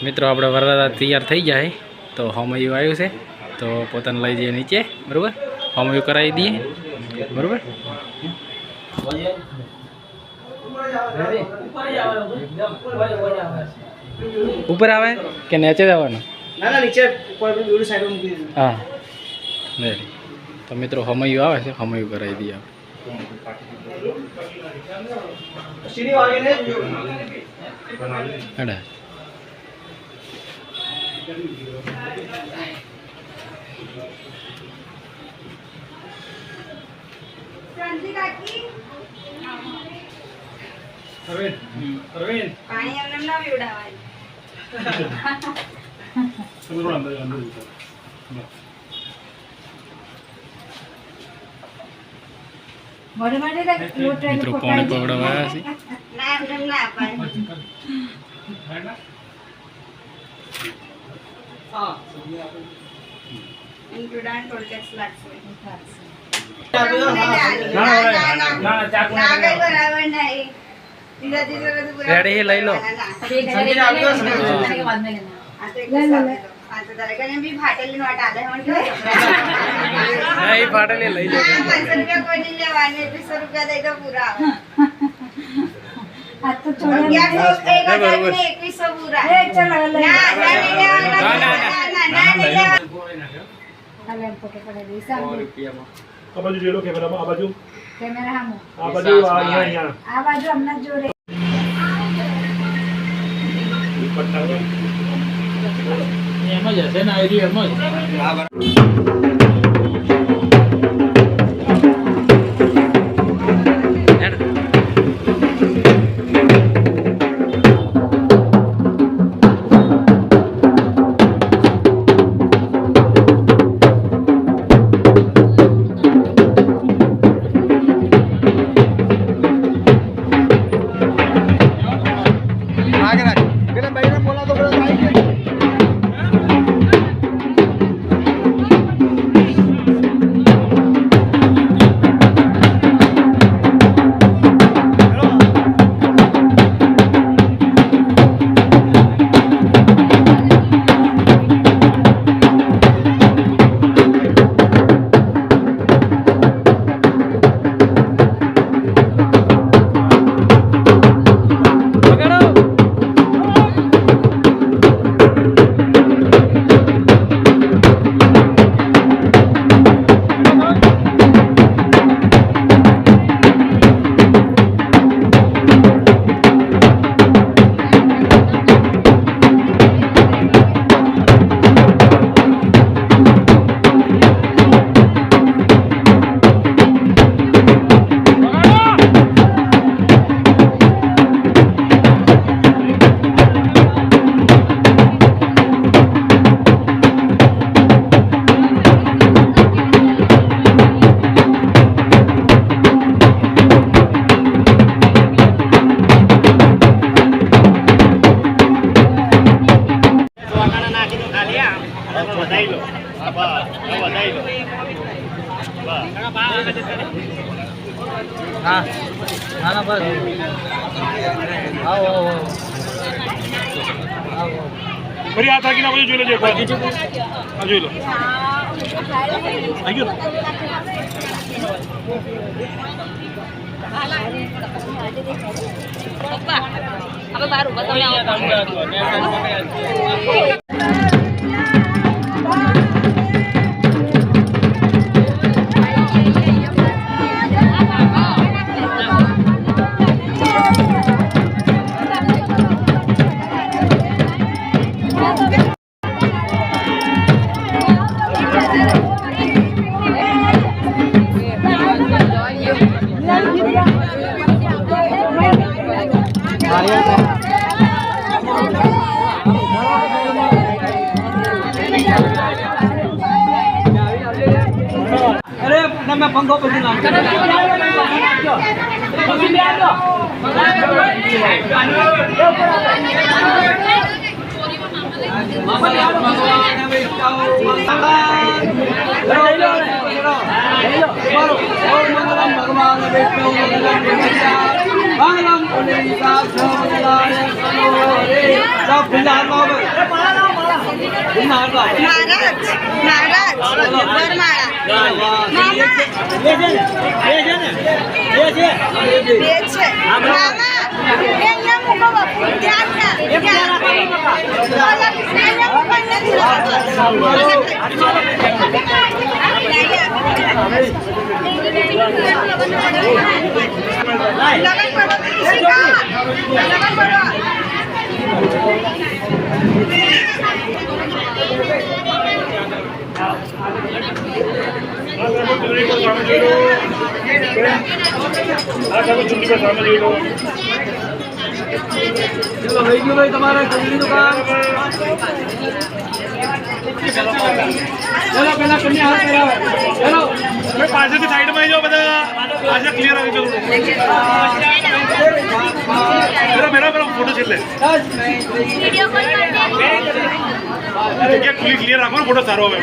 મિત્રો આપણે વરરાજા તૈયાર થઈ જાય તો હોમયું આવ્યું છે તો પોતાને લઈ જઈએ નીચે, બરાબર. હોમયું કરાવી દઈએ, બરાબર. ઉપર આવે કે નીચે જવાનું? ના નીચે ઉપર દૂર સાઈડ મૂકી દીધું. હા રેડી. તો મિત્રો હોમયું આવે છે, હોમયું કરાવી દઈએ સીડી વાગીને હેડા. અરવિંદ પાણી એમને ના પીવડાવાય. મિત્રો પાણી પકડવા છે. ના એમને ના પાય. હા ઇન્ટ્રોડાન ટોલટેક્સ લાગશે. રેડી લઈ લો. ફાટેલી લઈ લો. 500 રૂપિયા કોઈ નહીં લેવાની, 20 રૂપિયા દઈ દો પૂરા. એમ જ હશે ને આઈડિયા એમ ફરી આ થાકીને બધું જોઈ લેજો. આ જોઈ લો. આવી ગયો. પપ્પા હવે બહાર ઉભા તમે આવો. અરે તમે પંખો પછી નામ ભગવાન મહારાજ વરમાળા મામા બે છે ને બે છે બે છે મામા એ અહીંયા મૂકો બાપુ ધ્યાન ચૂંટણી પર સામે જોઈ લો. ચલો લઈ ગયો ભાઈ તમારે ચૂંટણી દુકાન ચલો પેલા કન્યા હાથ કરાવે ચલો તમે પાછળથી સાઈડમાં આવી જાઓ બધા. પાછળ ક્લિયર આવી જાઓ. મેરા ફોટો છેલ્લે જગ્યા ખુલ્લી ક્લિયર રાખો ને, ફોટો સારો આવે.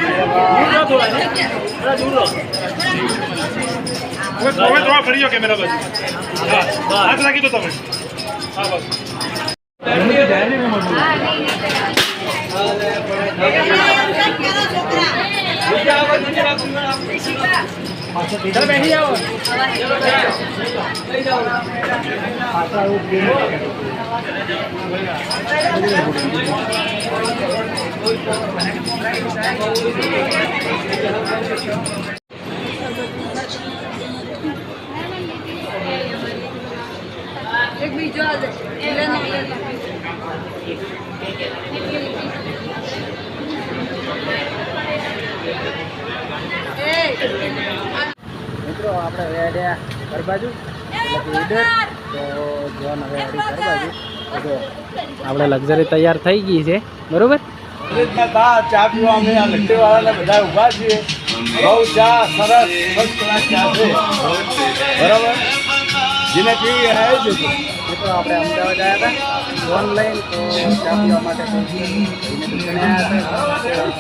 તમે થોડા ફરી જાઓ કેમેરા બાજુ. હા હાથ રાખી દો તમે. હા બસ. બેઠી જાઓ એક બીજો આવે એટલે નહીં મિત્રો આપણે હવે આડ્યા ઘર બાજુ એટલે ઈડર તો જોવાનું હવે આડી ઘર બાજુ તો આપણે લક્ઝરી તૈયાર થઈ ગઈ છે બરોબર. ચા પીવા અમે આ લટ્ટીવાળાને બધા ઊભા છીએ બહુ ચા સરસ ફર્સ્ટ ક્લાસ ચા છે બરાબર જેને પીવી એને આવી જશે. મિત્રો આપણે અમદાવાદ આવ્યા હતા ઓનલાઈન તો ચા પીવા માટે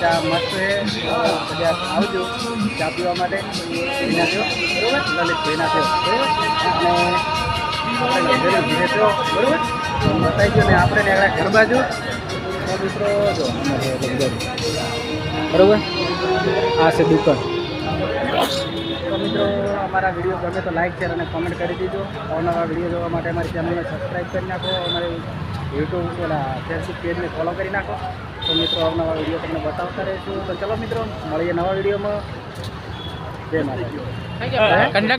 ચા મસ્ત છે બધા આવજો ચા પીવા માટે એના થયો બરાબર લલિત ભાઈના થયો બરાબર અને આપણે લક્ઝરી ધીરે થયો બરાબર બતાવી ગયો ને આપણે નીકળ્યા ઘર બાજુ તો મિત્રો જો લક્ઝરી બરાબર આ છે દુકાન. તો મિત્રો અમારા વિડીયો ગમે તો લાઈક શેર અને કોમેન્ટ કરી દીધો. અવનવા વિડીયો જોવા માટે અમારી ચેનલને સબસ્ક્રાઈબ કરી નાખો. અમારી યુટ્યુબ પેલા ફેસબુક પેજને ફોલો કરી નાખો. તો મિત્રો અવનવા વિડીયો તમને બતાવતા રહીશું. તો ચલો મિત્રો મળીએ નવા વિડીયોમાં. જય માતા.